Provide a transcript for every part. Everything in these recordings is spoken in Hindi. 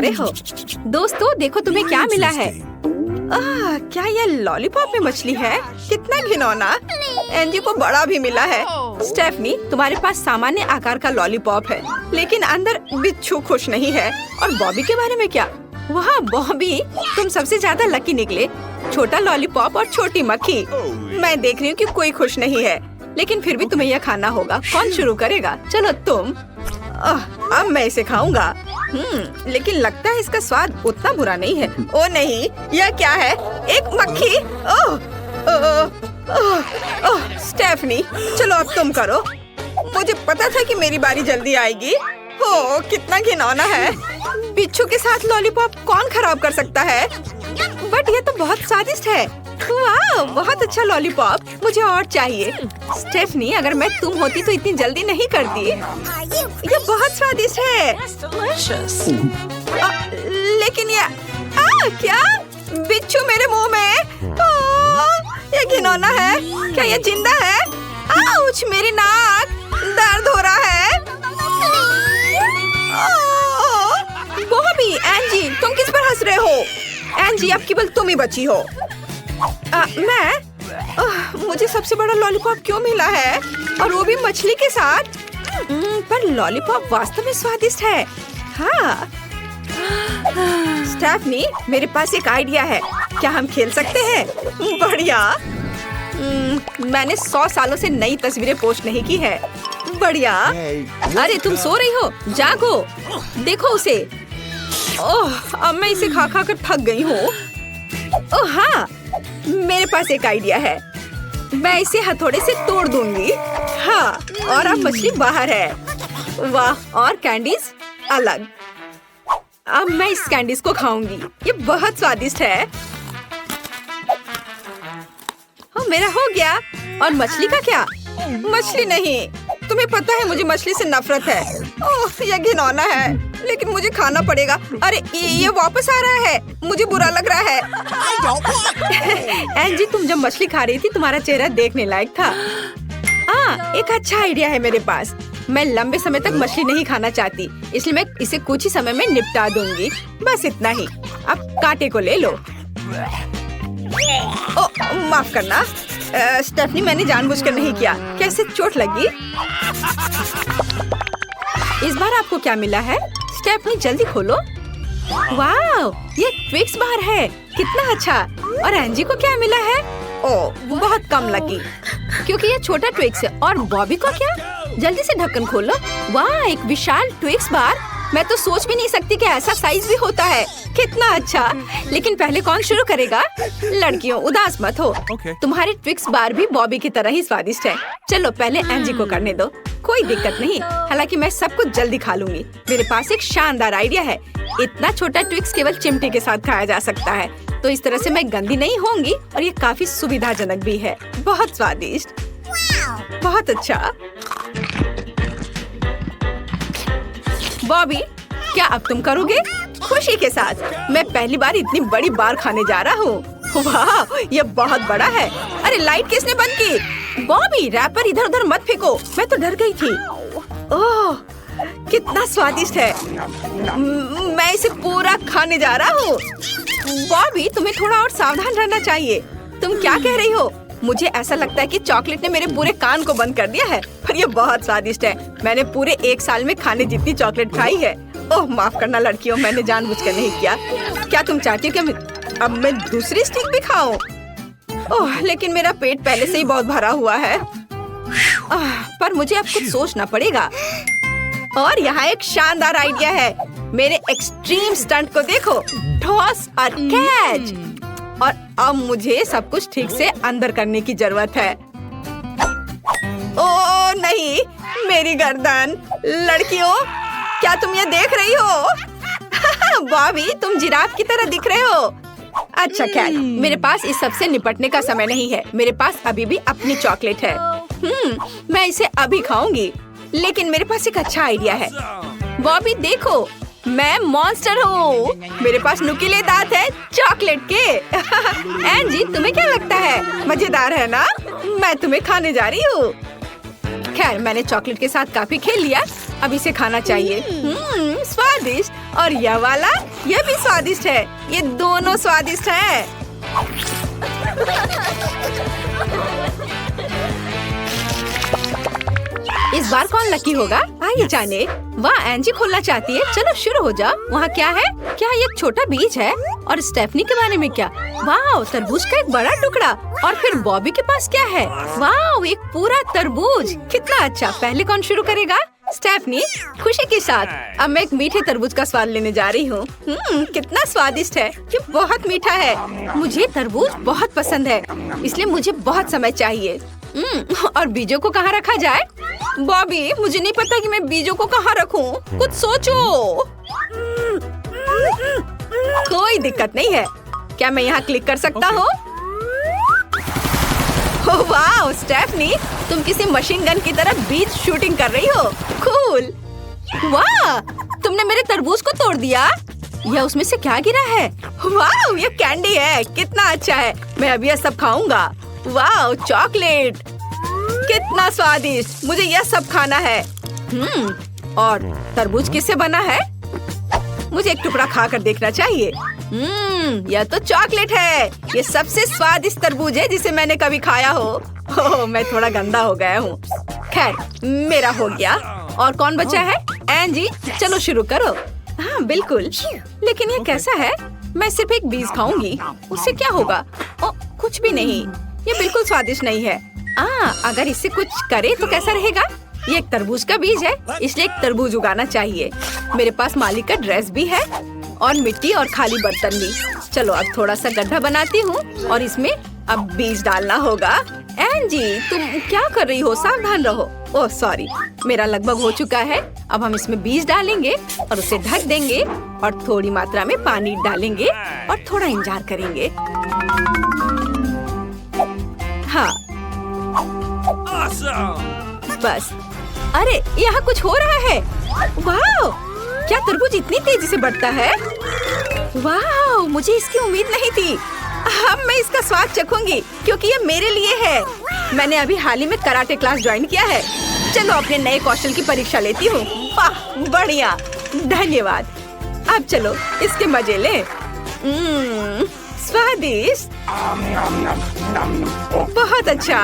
रहे हो? दोस्तों देखो तुम्हें क्या मिला है। क्या ये लॉलीपॉप में मछली है? कितना घिनौना। एंजी को बड़ा भी मिला है। स्टेफनी, तुम्हारे पास सामान्य आकार का लॉलीपॉप है, लेकिन अंदर बिच्छू खुश नहीं है। और बॉबी के बारे में क्या? वाह बॉबी, तुम सबसे ज्यादा लकी निकले। छोटा लॉलीपॉप और छोटी मक्खी। मैं देख रही हूँ कि कोई खुश नहीं है, लेकिन फिर भी तुम्हें यह खाना होगा। कौन शुरू करेगा? चलो तुम। अब मैं इसे खाऊंगा। लेकिन लगता है इसका स्वाद उतना बुरा नहीं है। ओ नहीं, यह क्या है? एक मक्खी। स्टेफनी, चलो अब तुम करो। मुझे पता था कि मेरी बारी जल्दी आएगी। ओ कितना घिनौना है। बिच्छू के साथ लॉलीपॉप कौन खराब कर सकता है? बट ये तो बहुत स्वादिष्ट है। वाह, बहुत अच्छा लॉलीपॉप। मुझे और चाहिए। स्टेफनी, अगर मैं तुम होती तो इतनी जल्दी नहीं करती। ये बहुत स्वादिष्ट है। लेकिन ये क्या? बिच्छू मेरे मुंह में। ये घिनौना है। क्या ये जिंदा है? आउच, मेरी नाक दर्द हो रहा है। बॉबी, एंजी, तुम किस पर हंस रहे हो? एंजी, अब केवल तुम ही बची हो। मुझे सबसे बड़ा लॉलीपॉप क्यों मिला है? और वो भी मछली के साथ। पर लॉलीपॉप वास्तव में स्वादिष्ट है। हाँ। स्टेफनी, मेरे पास एक आइडिया है। क्या हम खेल सकते हैं? बढ़िया। मैंने 100 सालों से नई तस्वीरें पोस्ट नहीं की है। बढ़िया। अरे तुम सो रही हो? जागो, देखो उसे। अब मैं इसे खा खा कर थक गई हूँ। हाँ, मेरे पास एक आइडिया है। मैं इसे हथौड़े से तोड़ दूंगी। हाँ, और अब मछली बाहर है। वाह, और कैंडीज अलग। अब मैं इस कैंडीज को खाऊंगी। ये बहुत स्वादिष्ट है। मेरा हो गया। और मछली का क्या? मछली नहीं। तुम्हें पता है मुझे मछली से नफरत है। ओह, यह घिनौना है, लेकिन मुझे खाना पड़ेगा। अरे ये वापस आ रहा है। मुझे बुरा लग रहा है। एंजी, तुम जब मछली खा रही थी तुम्हारा चेहरा देखने लायक था। एक अच्छा आइडिया है मेरे पास। मैं लंबे समय तक मछली नहीं खाना चाहती, इसलिए मैं इसे कुछ ही समय में निपटा दूंगी। बस इतना ही। अब कांटे को ले लो। माफ करना स्टेफनी, मैंने जानबूझकर नहीं किया। कैसे चोट लगी? इस बार आपको क्या मिला है? स्टेफनी, जल्दी खोलो। वाह, ये ट्विक्स बार है। कितना अच्छा। और एंजी को क्या मिला है? बहुत कम लकी, क्योंकि ये छोटा ट्विक्स है। और बॉबी को क्या? जल्दी से ढक्कन खोलो। वाह, एक विशाल ट्विक्स बार। मैं तो सोच भी नहीं सकती कि ऐसा साइज भी होता है। कितना अच्छा। लेकिन पहले कौन शुरू करेगा? लड़कियों, उदास मत हो। तुम्हारे ट्विक्स बार भी बॉबी की तरह ही स्वादिष्ट है। चलो पहले एंजी को करने दो। कोई दिक्कत नहीं, हालांकि मैं सब कुछ जल्दी खा लूंगी। मेरे पास एक शानदार आइडिया है। इतना छोटा ट्विक्स केवल चिमटी के साथ खाया जा सकता है, तो इस तरह से मैं गंदी नहीं होंगी और ये काफी सुविधाजनक भी है। बहुत स्वादिष्ट। बहुत अच्छा। बॉबी, क्या अब तुम करोगे? खुशी के साथ। मैं पहली बार इतनी बड़ी बार खाने जा रहा हूँ। वाह, ये बहुत बड़ा है। अरे लाइट किसने बंद की? बॉबी, रैपर इधर उधर मत फेंको। मैं तो डर गई थी। ओह, कितना स्वादिष्ट है। मैं इसे पूरा खाने जा रहा हूँ। बॉबी, तुम्हें थोड़ा और सावधान रहना चाहिए। तुम क्या कह रही हो? मुझे ऐसा लगता है कि चॉकलेट ने मेरे पूरे कान को बंद कर दिया है। पर ये बहुत स्वादिष्ट है। मैंने पूरे 1 साल में खाने जितनी चॉकलेट खाई है। ओह, माफ करना लड़कियों, मैंने जानबूझकर नहीं किया। क्या तुम चाहती हो कि अब मैं दूसरी स्टिक भी खाऊं? ओह, लेकिन मेरा पेट पहले से ही बहुत भरा हुआ है। पर मुझे अब कुछ सोचना पड़ेगा। और यहाँ एक शानदार आइडिया है। मेरे एक्सट्रीम स्टंट को देखो। टॉस और कैच। और अब मुझे सब कुछ ठीक से अंदर करने की जरूरत है। ओह नहीं, मेरी गर्दन। लड़कियों, क्या तुम ये देख रही हो? बॉबी, तुम जिराफ की तरह दिख रहे हो। अच्छा खैर, मेरे पास इस सब से निपटने का समय नहीं है। मेरे पास अभी भी अपनी चॉकलेट है। मैं इसे अभी खाऊंगी। लेकिन मेरे पास एक अच्छा आइडिया है। बॉबी देखो, मैं मॉन्स्टर हूँ। मेरे पास नुकीले दांत है चॉकलेट के। एंजी, तुम्हें क्या लगता है? मजेदार है ना? मैं तुम्हें खाने जा रही हूँ। खैर, मैंने चॉकलेट के साथ काफी खेल लिया। अब इसे खाना चाहिए। स्वादिष्ट। और यह वाला, यह भी स्वादिष्ट है। ये दोनों स्वादिष्ट है। इस बार कौन लकी होगा? आइए जाने। वाह, एंजी खोलना चाहती है। चलो शुरू हो जाओ। वहाँ क्या है? क्या ये एक छोटा बीज है? और स्टेफनी के बारे में क्या? वाह, तरबूज का एक बड़ा टुकड़ा। और फिर बॉबी के पास क्या है? वाह, एक पूरा तरबूज। कितना अच्छा। पहले कौन शुरू करेगा? स्टेफनी, खुशी के साथ। अब मैं एक मीठे तरबूज का स्वाद लेने जा रही हूँ। कितना स्वादिष्ट है। ये बहुत मीठा है। मुझे तरबूज बहुत पसंद है, इसलिए मुझे बहुत समय चाहिए। और बीजों को कहाँ रखा जाए? बॉबी, मुझे नहीं पता कि मैं बीजों को कहाँ रखूं। कुछ सोचो। कोई दिक्कत नहीं है। क्या मैं यहाँ क्लिक कर सकता हूँ? वाह स्टेफनी, तुम किसी मशीन गन की तरह बीज शूटिंग कर रही हो। कूल। वाह, तुमने मेरे तरबूज को तोड़ दिया। यह उसमें से क्या गिरा है? वाह, ये कैंडी है। कितना अच्छा है। मैं अभी यह सब खाऊंगा। वाह, चॉकलेट। कितना स्वादिष्ट। मुझे यह सब खाना है। और तरबूज किससे बना है? मुझे एक टुकड़ा खाकर देखना चाहिए। यह तो चॉकलेट है। ये सबसे स्वादिष्ट तरबूज है जिसे मैंने कभी खाया हो। ओह, मैं थोड़ा गंदा हो गया हूँ। खैर, मेरा हो गया। और कौन बचा है? एंजी, चलो शुरू करो। हाँ बिल्कुल। लेकिन ये कैसा है? मैं सिर्फ एक बीज खाऊंगी। उससे क्या होगा? कुछ भी नहीं। ये बिल्कुल स्वादिष्ट नहीं है। अगर इससे कुछ करे तो कैसा रहेगा? ये एक तरबूज का बीज है, इसलिए एक तरबूज उगाना चाहिए। मेरे पास मालिक का ड्रेस भी है और मिट्टी और खाली बर्तन भी। चलो अब थोड़ा सा गड्ढा बनाती हूँ और इसमें अब बीज डालना होगा। एंजी, तुम क्या कर रही हो? सावधान रहो। ओह सॉरी, मेरा लगभग हो चुका है। अब हम इसमें बीज डालेंगे और उसे ढक देंगे और थोड़ी मात्रा में पानी डालेंगे और थोड़ा इंतजार करेंगे। हाँ बस। अरे यहाँ कुछ हो रहा है। वाह, क्या तरबूज इतनी तेजी से बढ़ता है? वाह, मुझे इसकी उम्मीद नहीं थी। अब मैं इसका स्वाद चखूंगी क्योंकि ये मेरे लिए है। मैंने अभी हाल ही में कराटे क्लास ज्वाइन किया है। चलो अपने नए कौशल की परीक्षा लेती हूँ। वाह बढ़िया, धन्यवाद। अब चलो इसके मजे लें। स्वादिष्ट, बहुत अच्छा।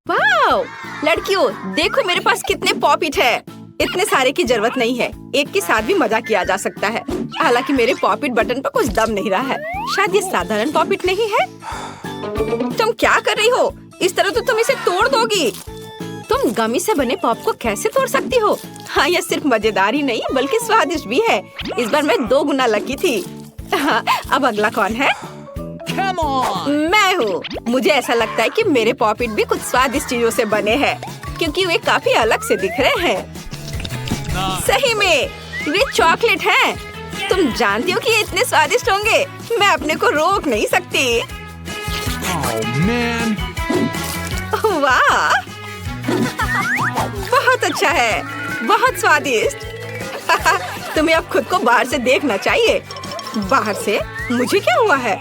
वाह लड़कियों, देखो मेरे पास कितने पॉपिट है। इतने सारे की जरूरत नहीं है, एक के साथ भी मजा किया जा सकता है। हालांकि मेरे पॉपिट बटन पर कुछ दम नहीं रहा है। शायद ये साधारण पॉपिट नहीं है। तुम क्या कर रही हो? इस तरह तो तुम इसे तोड़ दोगी। तुम गमी से बने पॉप को कैसे तोड़ सकती हो? हाँ, यह सिर्फ मजेदार ही नहीं बल्कि स्वादिष्ट भी है। इस बार मैं 2 गुना लकी थी। हाँ, अब अगला कौन है? मैं हूँ। मुझे ऐसा लगता है कि मेरे पॉपिट भी कुछ स्वादिष्ट चीजों से बने हैं क्योंकि वे काफी अलग से दिख रहे हैं। सही में वे चॉकलेट हैं। तुम जानती हो कि ये इतने स्वादिष्ट होंगे, मैं अपने को रोक नहीं सकती। वाह, बहुत अच्छा है, बहुत स्वादिष्ट। तुम्हें अब खुद को बाहर से देखना चाहिए। बाहर से? मुझे क्या हुआ है?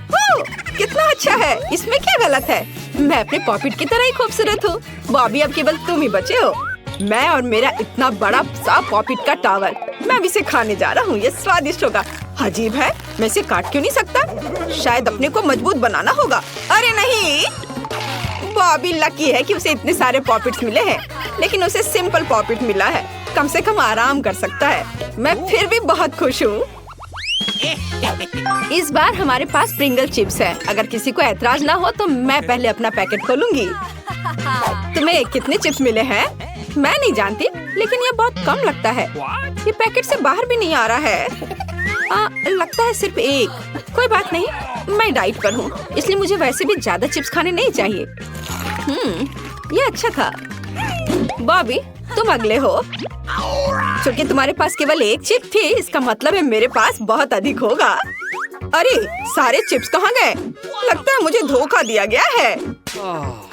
ओह, कितना अच्छा है। इसमें क्या गलत है? मैं अपने पॉपिट की तरह ही खूबसूरत हूँ। बॉबी, अब केवल तुम ही बचे हो। मैं और मेरा इतना बड़ा सा पॉपिट का टावर। मैं अब इसे खाने जा रहा हूँ। ये स्वादिष्ट होगा। अजीब है, मैं इसे काट क्यों नहीं सकता? शायद अपने को मजबूत बनाना होगा। अरे नहीं, बॉबी लकी है कि उसे इतने सारे पॉपिट्स मिले हैं, लेकिन उसे सिंपल पॉपिट मिला है। कम से कम आराम कर सकता है। मैं फिर भी बहुत खुश हूँ। इस बार हमारे पास प्रिंगल चिप्स है। अगर किसी को ऐतराज ना हो तो मैं पहले अपना पैकेट खोलूंगी। तुम्हें कितने चिप्स मिले हैं? मैं नहीं जानती, लेकिन ये बहुत कम लगता है। ये पैकेट से बाहर भी नहीं आ रहा है। लगता है सिर्फ एक। कोई बात नहीं, मैं डाइट पर हूँ, इसलिए मुझे वैसे भी ज्यादा चिप्स खाने नहीं चाहिए। ये अच्छा था। बॉबी, तुम अगले हो। क्योंकि तुम्हारे पास केवल एक चिप थी, इसका मतलब है मेरे पास बहुत अधिक होगा। अरे सारे चिप्स कहाँ गए? लगता है मुझे धोखा दिया गया है।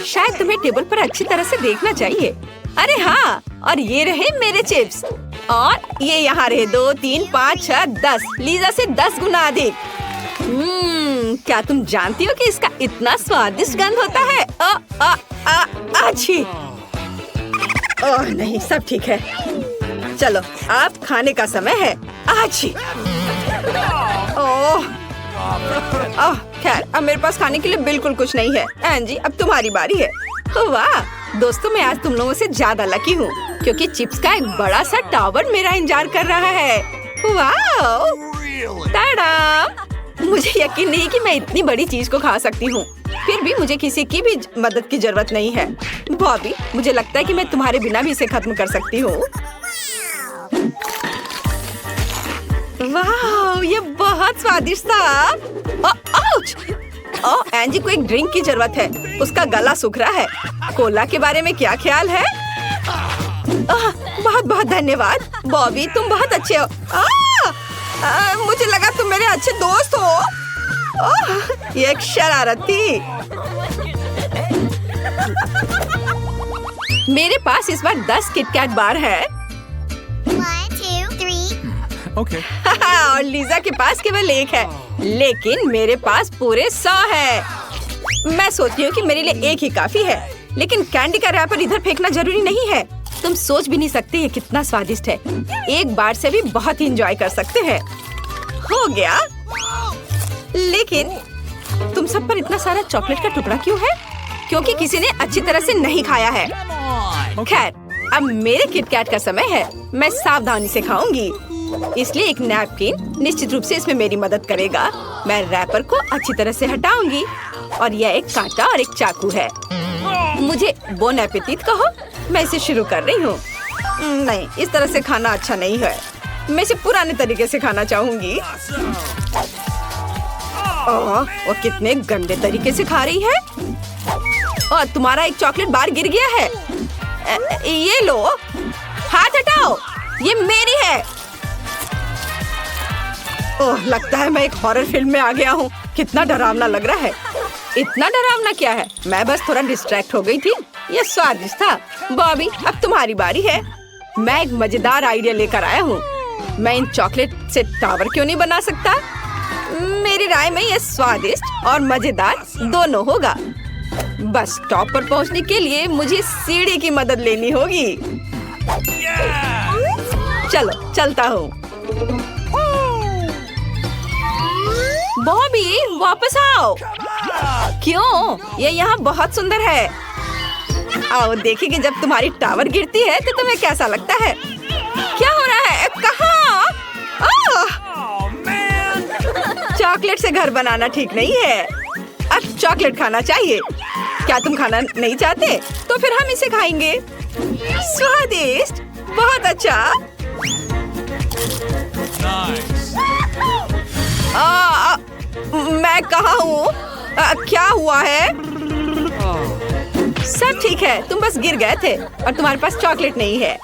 शायद तुम्हें टेबल पर अच्छी तरह से देखना चाहिए। अरे हाँ, और ये रहे मेरे चिप्स। और ये यहाँ रहे 2, 3, 5, 6, 10। लीजा से 10 गुना अधिक। क्या तुम जानती हो कि इसका इतना स्वादिष्ट गंध होता है? अच्छी। ओह नहीं, सब ठीक है। चलो अब खाने का समय है। अच्छी। ओह खैर, अब मेरे पास खाने के लिए बिल्कुल कुछ नहीं है। एंजी, अब तुम्हारी बारी है। वाह दोस्तों, मैं आज तुम लोगों से ज्यादा लकी हूँ क्योंकि चिप्स का एक बड़ा सा टावर मेरा इंतजार कर रहा है। वाह टाडा! मुझे यकीन नहीं कि मैं इतनी बड़ी चीज को खा सकती हूँ। फिर भी मुझे किसी की भी मदद की जरूरत नहीं है। बॉबी, मुझे लगता है कि मैं तुम्हारे बिना भी इसे खत्म कर सकती हूँ। वाह, ये बहुत स्वादिष्ट था। आउच! एंजी को एक ड्रिंक की जरूरत है। उसका गला सूख रहा है। कोला के बारे में क्या ख्याल है? बहुत बहुत धन्यवाद बॉबी, तुम बहुत अच्छे हो। मुझे लगा तुम मेरे अच्छे दोस्त हो। ये एक शरारत थी। मेरे पास इस बार 10 किटकैट बार है। 1, 2, 3. Okay. और लीजा के पास केवल 1 है, लेकिन मेरे पास पूरे 100 है। मैं सोचती हूँ कि मेरे लिए 1 ही काफी है, लेकिन कैंडी का रैपर इधर फेंकना जरूरी नहीं है। तुम सोच भी नहीं सकते ये कितना स्वादिष्ट है। एक बार से भी बहुत ही एंजॉय कर सकते हैं। हो गया। लेकिन तुम सब पर इतना सारा चॉकलेट का टुकड़ा क्यों है? क्योंकि किसी ने अच्छी तरह से नहीं खाया है। खैर, अब मेरे किटकैट का समय है। मैं सावधानी से खाऊंगी, इसलिए एक नैपकिन निश्चित रूप से इसमें मेरी मदद करेगा। मैं रैपर को अच्छी तरह से हटाऊंगी और यह एक कांटा और एक चाकू है। मुझे बोन एपेटिट कहो। मैं इसे शुरू कर रही हूँ। नहीं, इस तरह से खाना अच्छा नहीं है। मैं इसे पुराने तरीके से खाना चाहूंगी। वो कितने गंदे तरीके से खा रही है। और तुम्हारा एक चॉकलेट बार गिर गया है। ये लो, हाथ हटाओ, ये मेरी है। ओह, लगता है मैं एक हॉरर फिल्म में आ गया हूँ। कितना डरावना लग रहा है। इतना डरावना क्या है, मैं बस थोड़ा डिस्ट्रैक्ट हो गई थी। ये स्वादिष्ट था। बॉबी, अब तुम्हारी बारी है। मैं एक मजेदार आइडिया लेकर आया हूँ। मैं इन चॉकलेट से टावर क्यों नहीं बना सकता? मेरी राय में ये स्वादिष्ट और मजेदार दोनों होगा। बस टॉप पर पहुँचने के लिए मुझे सीढ़ी की मदद लेनी होगी। चलो चलता हूँ। बॉबी, वापस आओ। क्यों? ये यहाँ बहुत सुंदर है। आओ देखेंगे जब तुम्हारी टावर गिरती है तो तुम्हें कैसा लगता है। क्या हो रहा है? कहाँ? चॉकलेट से घर बनाना ठीक नहीं है। अब चॉकलेट खाना चाहिए। क्या तुम खाना नहीं चाहते? तो फिर हम इसे खाएंगे। स्वादिष्ट, बहुत अच्छा। मैं कहाँ हूँ? क्या हुआ है? सब ठीक है, तुम बस गिर गए थे और तुम्हारे पास चॉकलेट नहीं है।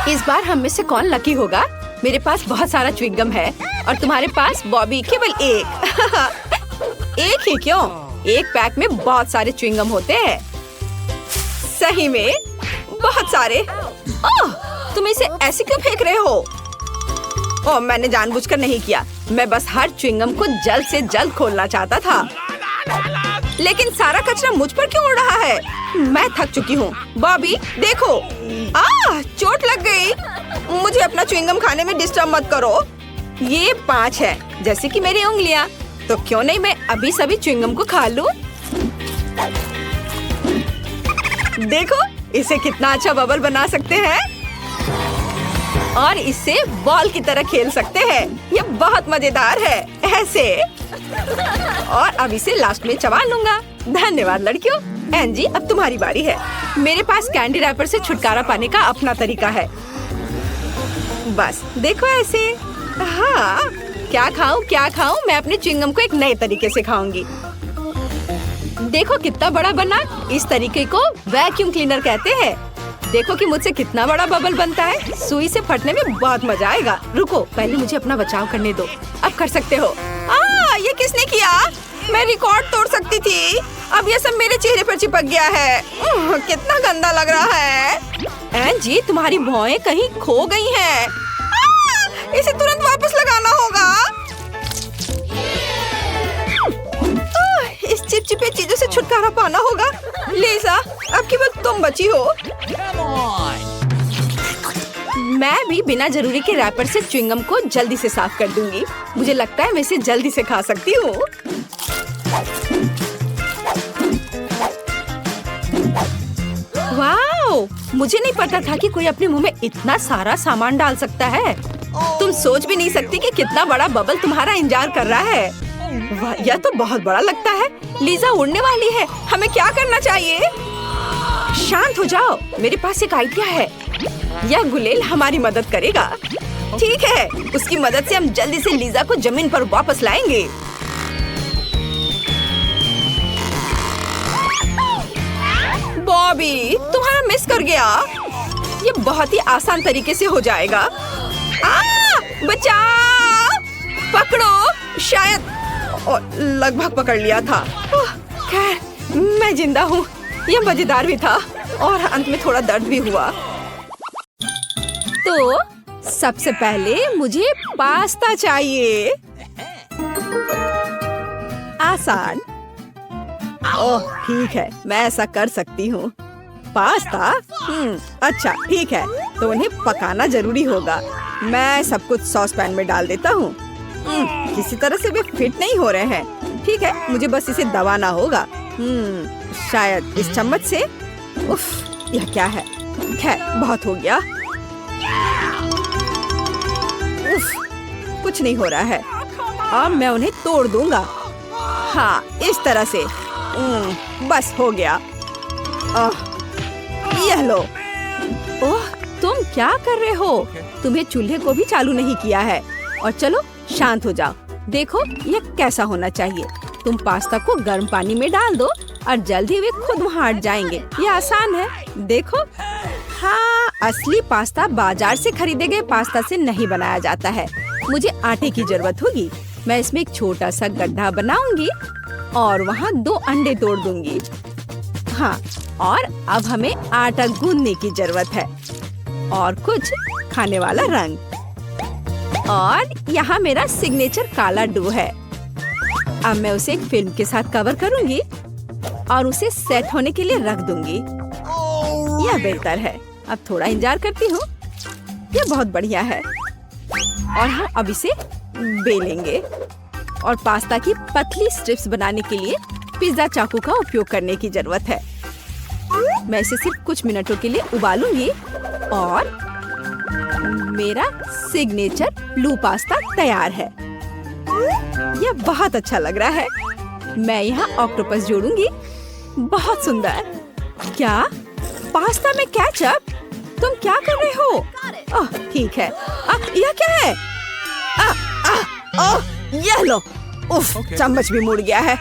इस बार हम में से कौन लकी होगा? मेरे पास बहुत सारा च्युइंगम है और तुम्हारे पास बॉबी केवल 1। एक ही क्यों? एक पैक में बहुत सारे च्युइंगम होते हैं। सही में बहुत सारे। ओह, तुम इसे ऐसे क्यों फेंक रहे हो? ओह, मैंने जानबूझकर नहीं किया। मैं बस हर च्युइंगम को जल्द से जल्द खोलना चाहता था। लेकिन सारा कचरा मुझ पर क्यों उड़ रहा है? मैं थक चुकी हूँ। बॉबी, देखो। चोट लग गई। मुझे अपना च्युइंगम खाने में डिस्टर्ब मत करो। ये 5 है, जैसे कि मेरी उंगलियाँ। तो क्यों नहीं मैं अभी सभी च्युइंगम को खा लूं? देखो, इसे कितना अच्छा बबल बना सकते हैं और इससे बॉल की तरह खेल सकते हैं। ये बहुत मजेदार है। ऐसे। और अब इसे लास्ट में चबा लूंगा। धन्यवाद लड़कियों। एंजी, अब तुम्हारी बारी है। मेरे पास कैंडी रैपर से छुटकारा पाने का अपना तरीका है। बस देखो ऐसे। हाँ, क्या खाऊं? मैं अपने च्युइंगम को एक नए तरीके से खाऊंगी। देखो कितना बड़ा बना। इस तरीके को वैक्यूम क्लीनर कहते हैं। देखो कि मुझसे कितना बड़ा बबल बनता है। सुई से फटने में बहुत मजा आएगा। रुको, पहले मुझे अपना बचाव करने दो। अब कर सकते हो। ये किसने किया? मैं रिकॉर्ड तोड़ सकती थी। अब ये सब मेरे चेहरे पर चिपक गया है। कितना गंदा लग रहा है। एंजी, तुम्हारी भौएं कहीं खो गई हैं। इसे तुरंत वापस लगाना होगा। इस चिप चिपचिपे चीजों से छुटकारा पाना होगा। लिसा, अब केवल तुम बची हो। मैं भी बिना जरूरी के रैपर से च्युइंगम को जल्दी से साफ कर दूंगी। मुझे लगता है मैं इसे जल्दी से खा सकती हूँ। वाओ! मुझे नहीं पता था कि कोई अपने मुंह में इतना सारा सामान डाल सकता है। तुम सोच भी नहीं सकती कि कितना बड़ा बबल तुम्हारा इंतजार कर रहा है। वाह, यह तो बहुत बड़ा लगता है। लीजा उड़ने वाली है। हमें क्या करना चाहिए? शांत हो जाओ, मेरे पास एक आइडिया है। यह गुलेल हमारी मदद करेगा। ठीक है, उसकी मदद से हम जल्दी से लीजा को जमीन पर वापस लाएंगे। बॉबी, तुम्हारा मिस कर गया। ये बहुत ही आसान तरीके से हो जाएगा। बचाओ! पकड़ो। शायद लगभग पकड़ लिया था। खैर, मैं जिंदा हूँ। यह मजेदार भी था और अंत में थोड़ा दर्द भी हुआ। तो सबसे पहले मुझे पास्ता चाहिए। आसान। ओह, ठीक है, मैं ऐसा कर सकती हूँ। पास्ता? अच्छा, ठीक है। तो उन्हें पकाना जरूरी होगा। मैं सब कुछ सॉस पैन में डाल देता हूँ। किसी तरह से वे फिट नहीं हो रहे हैं। ठीक है, मुझे बस इसे दबाना होगा। शायद इस चम्मच से। उफ, यह क्या है? खैर, बहुत हो गया। उफ, कुछ नहीं हो रहा है। अब मैं उन्हें तोड़ दूंगा। हाँ, इस तरह से। बस हो गया। यह लो। ओह, तुम क्या कर रहे हो? तुम्हें चूल्हे को भी चालू नहीं किया है। और चलो शांत हो जाओ। देखो यह कैसा होना चाहिए। तुम पास्ता को गर्म पानी में डाल दो और जल्दी वे खुद वहाँ हट जाएंगे। ये आसान है, देखो। हाँ, असली पास्ता बाजार से खरीदे गए पास्ता से नहीं बनाया जाता है। मुझे आटे की जरूरत होगी। मैं इसमें एक छोटा सा गड्ढा बनाऊंगी और वहाँ 2 अंडे तोड़ दूंगी। हाँ, और अब हमें आटा गूंदने की जरूरत है और कुछ खाने वाला रंग। और यहाँ मेरा सिग्नेचर काला डो है। अब मैं उसे एक फिल्म के साथ कवर करूंगी और उसे सेट होने के लिए रख दूंगी। यह बेहतर है। अब थोड़ा इंतजार करती हूँ। यह बहुत बढ़िया है। और हम अब इसे बेलेंगे और पास्ता की पतली स्ट्रिप्स बनाने के लिए पिज्जा चाकू का उपयोग करने की जरूरत है। मैं इसे सिर्फ कुछ मिनटों के लिए उबालूंगी और मेरा सिग्नेचर ब्लू पास्ता तैयार है। यह बहुत अच्छा लग रहा है। मैं यहाँ ऑक्टोपस जोड़ूंगी। बहुत सुंदर। क्या? पास्ता में केचप? तुम क्या कर रहे हो? ओह, ठीक है। यह क्या है? यह लो। उफ, चम्मच भी मुड़ गया है।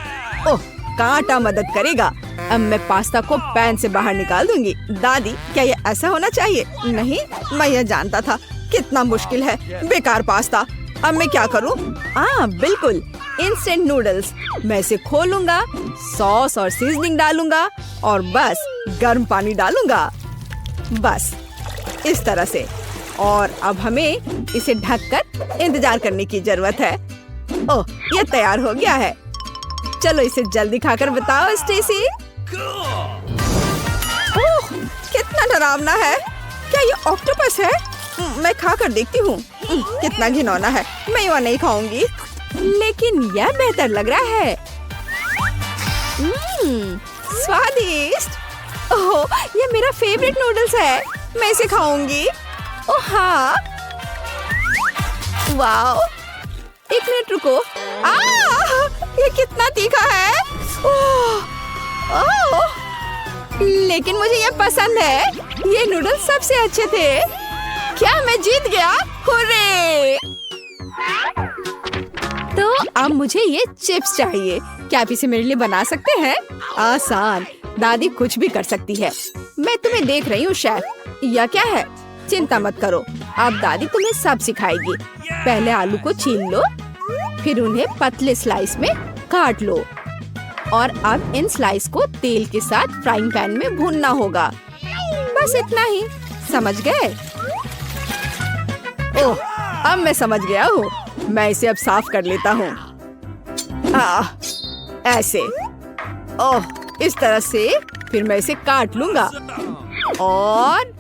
ओह, कांटा मदद करेगा। अब मैं पास्ता को पैन से बाहर निकाल दूंगी। दादी, क्या ये ऐसा होना चाहिए? नहीं, मैं यह जानता था। कितना मुश्किल है। बेकार पास्ता। अब मैं क्या करूं? बिल्कुल, इंस्टेंट नूडल्स। मैं इसे खोलूंगा, सॉस और सीजनिंग डालूंगा और बस गर्म पानी डालूंगा। बस इस तरह से। और अब हमें इसे ढककर इंतजार करने की जरूरत है। ओह, ये तैयार हो गया है। चलो इसे जल्दी खाकर बताओ स्टेसी। ओह, कितना डरावना है। क्या ये ऑक्टोपस है? मैं खाकर देखती हूँ। कितना घिनौना है। मैं यह नहीं खाऊंगी। लेकिन यह बेहतर लग रहा है। स्वादिष्ट। ओह, ये मेरा फेवरेट नूडल्स है। मैं इसे खाऊंगी। ओह हाँ, वाओ। एक मिनट रुको। ये कितना तीखा है। लेकिन मुझे ये पसंद है। ये नूडल्स सबसे अच्छे थे। क्या मैं जीत गया? हुर्रे! तो अब मुझे ये चिप्स चाहिए। क्या आप इसे मेरे लिए बना सकते हैं? आसान, दादी कुछ भी कर सकती है। मैं तुम्हें देख रही हूँ शेफ। यह क्या है? चिंता मत करो, अब दादी तुम्हें सब सिखाएगी। पहले आलू को छील लो, फिर उन्हें पतले स्लाइस में काट लो और अब इन स्लाइस को तेल के साथ फ्राइंग पैन में भूनना होगा। बस इतना ही। समझ गए? ओह, अब मैं समझ गया हूँ। मैं इसे अब साफ कर लेता हूँ। ऐसे। ओह, इस तरह से फिर मैं इसे काट लूंगा। और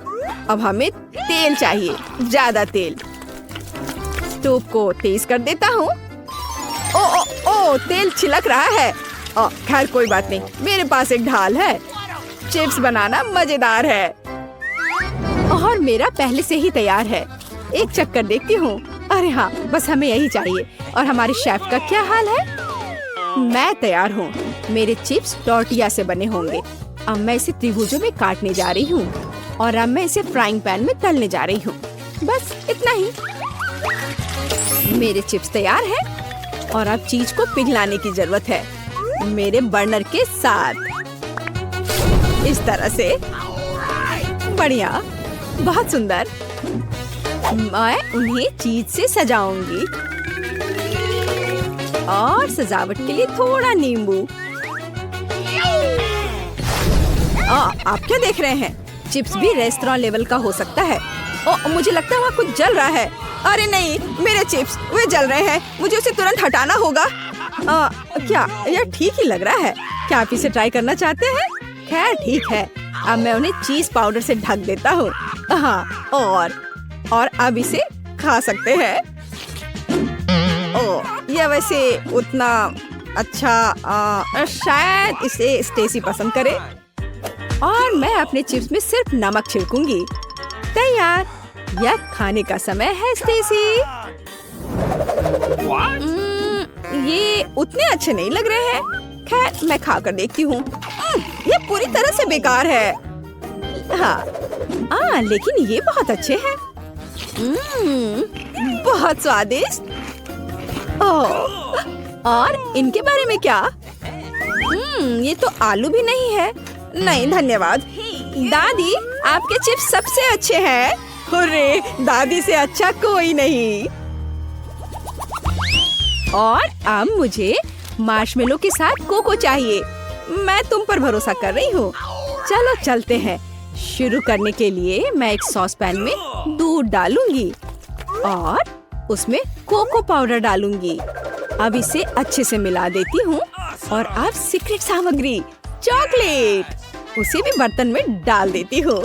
अब हमें तेल चाहिए, ज्यादा तेल। स्टोव को तेज कर देता हूँ। ओ ओ ओ, तेल छिलक रहा है। खैर कोई बात नहीं, मेरे पास एक ढाल है। चिप्स बनाना मजेदार है और मेरा पहले से ही तैयार है। एक चक्कर देखती हूँ। अरे हाँ, बस हमें यही चाहिए। और हमारे शेफ का क्या हाल है? मैं तैयार हूँ। मेरे चिप्स टॉर्टिया से बने होंगे। अब मैं इसे त्रिभुजों में काटने जा रही हूँ और अब मैं इसे फ्राइंग पैन में तलने जा रही हूँ। बस इतना ही। मेरे चिप्स तैयार हैं और अब चीज को पिघलाने की जरूरत है मेरे बर्नर के साथ। इस तरह से। बढ़िया, बहुत सुंदर। मैं उन्हें चीज से सजाऊंगी और सजावट के लिए थोड़ा नींबू। आप क्या देख रहे हैं? चिप्स भी रेस्टोरेंट लेवल का हो सकता है। मुझे लगता है वहाँ कुछ जल रहा है। अरे नहीं, मेरे चिप्स वे जल रहे हैं। मुझे उसे तुरंत हटाना होगा। क्या यह ठीक ही लग रहा है? क्या आप इसे ट्राई करना चाहते हैं? खैर ठीक है। अब मैं उन्हें चीज पाउडर से ढक देता हूँ। हाँ, और अब इसे खा सकते हैं। यह वैसे उतना अच्छा शायद इसे स्टेसी पसंद करे। और मैं अपने चिप्स में सिर्फ नमक छिड़कूंगी। तैयार। यह खाने का समय है स्टेसी। ये उतने अच्छे नहीं लग रहे हैं। खैर मैं खा कर देखती हूँ। ये पूरी तरह से बेकार है। हाँ, लेकिन ये बहुत अच्छे हैं। बहुत स्वादिष्ट। और इनके बारे में क्या? ये तो आलू भी नहीं है। नहीं धन्यवाद। दादी, आपके चिप्स सबसे अच्छे हैं। अरे, दादी से अच्छा कोई नहीं। और अब मुझे मार्शमेलो के साथ कोको चाहिए। मैं तुम पर भरोसा कर रही हूँ। चलो चलते हैं। शुरू करने के लिए मैं एक सॉस पैन में दूध डालूंगी और उसमें कोको पाउडर डालूंगी। अब इसे अच्छे से मिला देती हूँ और अब सीक्रेट सामग्री चॉकलेट उसे भी बर्तन में डाल देती हूँ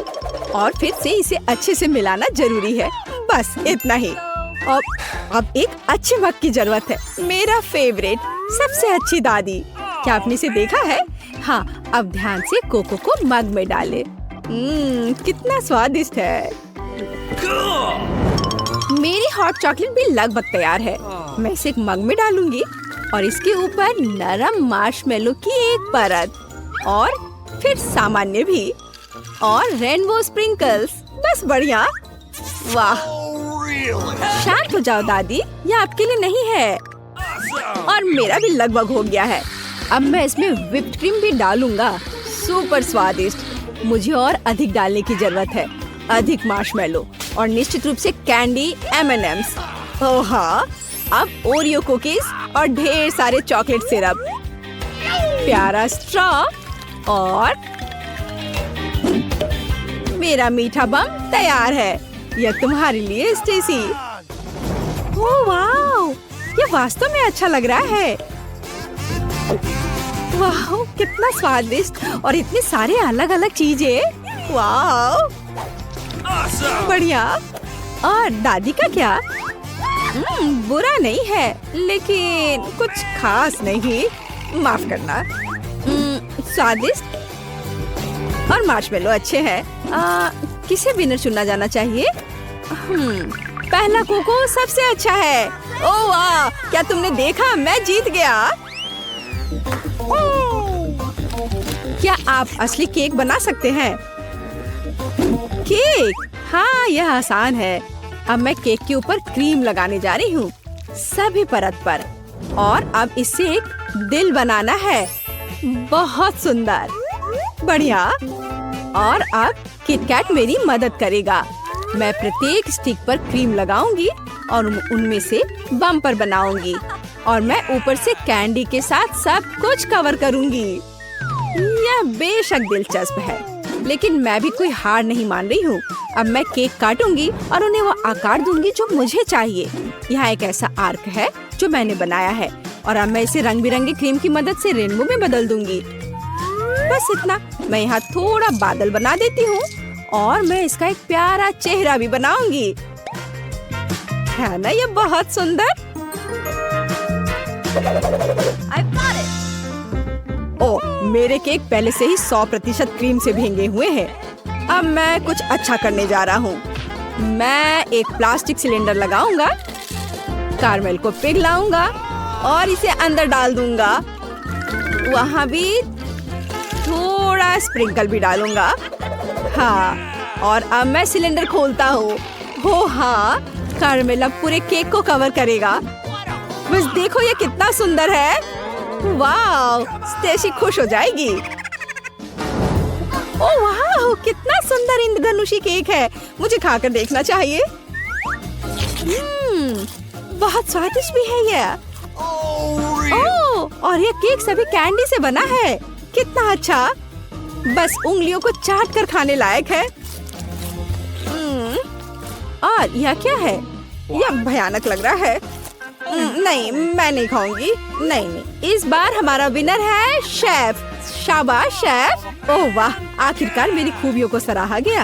और फिर से इसे अच्छे से मिलाना जरूरी है। बस इतना ही। अब एक अच्छे मग की जरूरत है। मेरा फेवरेट, सबसे अच्छी दादी। क्या आपने इसे देखा है? हाँ, अब ध्यान से कोको को मग में डालें। कितना स्वादिष्ट है। मेरी हॉट चॉकलेट भी लगभग तैयार है। मैं इसे एक मग में डालूंगी और इसके ऊपर नरम मार्शमेलो की एक परत और फिर सामान्य भी और रेनबो स्प्रिंकल्स। बस बढ़िया। वाह, शांत हो जाओ दादी, ये आपके लिए नहीं है। और मेरा भी लगभग हो गया है। अब मैं इसमें व्हिप्ड क्रीम भी डालूंगा। सुपर स्वादिष्ट। मुझे और अधिक डालने की जरूरत है। अधिक मार्शमेलो और निश्चित रूप से कैंडी M&M's। ओह हाँ, अब ओरियो कुकीज और ढेर सारे चॉकलेट सिरप। प्यारा स्ट्रॉ और मेरा मीठा बम तैयार है। यह तुम्हारे लिए स्टेसी। ओह वाह, यह वास्तव में अच्छा लग रहा है। वाह, कितना स्वादिष्ट और इतने सारे अलग अलग चीजें। वाह, बढ़िया। और दादी का क्या? बुरा नहीं है, लेकिन कुछ खास नहीं। माफ करना। स्वादिष्ट और मार्शमेलो अच्छे हैं। किसे विनर चुना जाना चाहिए? पहला कोको सबसे अच्छा है। ओह वाह, क्या तुमने देखा? मैं जीत गया। क्या आप असली केक बना सकते हैं? केक? हाँ, यह आसान है। अब मैं केक के ऊपर क्रीम लगाने जा रही हूँ सभी परत पर और अब इससे एक दिल बनाना है। बहुत सुंदर। बढ़िया। और अब किटकैट मेरी मदद करेगा। मैं प्रत्येक स्टिक पर क्रीम लगाऊंगी और उनमें से बम्पर बनाऊंगी और मैं ऊपर से कैंडी के साथ सब कुछ कवर करूंगी। यह बेशक दिलचस्प है, लेकिन मैं भी कोई हार नहीं मान रही हूँ। अब मैं केक काटूंगी और उन्हें वो आकार दूंगी जो मुझे चाहिए। यहाँ एक ऐसा आर्क है जो मैंने बनाया है और अब मैं इसे रंग बिरंगे क्रीम की मदद से रेनबो में बदल दूंगी। बस इतना। मैं यहाँ थोड़ा बादल बना देती हूँ और मैं इसका एक प्यारा चेहरा भी बनाऊंगी। है ना ये बहुत सुंदर? ओ, मेरे केक पहले से ही 100% क्रीम से भीगे हुए हैं। अब मैं कुछ अच्छा करने जा रहा हूँ। मैं एक प्लास्टिक सिलेंडर लगाऊंगा, कारमेल को पिघलाऊंगा और इसे अंदर डाल दूंगा। वहाँ भी थोड़ा स्प्रिंकल भी डालूंगा। हाँ, और अब मैं सिलेंडर खोलता हूँ। हो हाँ, कारमेल अब पूरे केक को कवर करेगा। बस देखो ये कितना सुंदर है। वाह, स्टेसी खुश हो जाएगी। ओह वाह, कितना सुंदर इंद्रधनुषी केक है। मुझे खाकर देखना चाहिए। बहुत स्वादिष्ट भी है ये। ओह, और ये केक सभी कैंडी से बना है। कितना अच्छा, बस उंगलियों को चाट कर खाने लायक है। और यह क्या है? यह भयानक लग रहा है। नहीं, मैं नहीं खाऊंगी। नहीं, इस बार हमारा विनर है शेफ। शाबाश शेफ। ओह वाह, आखिरकार मेरी खूबियों को सराहा गया।